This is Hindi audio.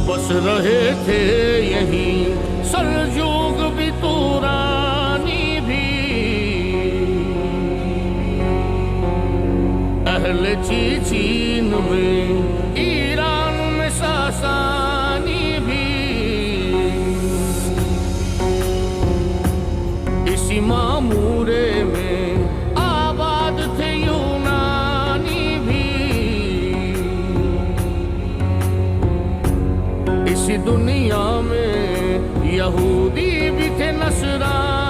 बस रहे थे यहीं सलजूक भी तुरानी भी, अहले चीन में ईरान में सासानी भी, इसी मामूरे में आबाद थे यूनानी भी, इसी दुनिया में यहूदी भी थे नसरानी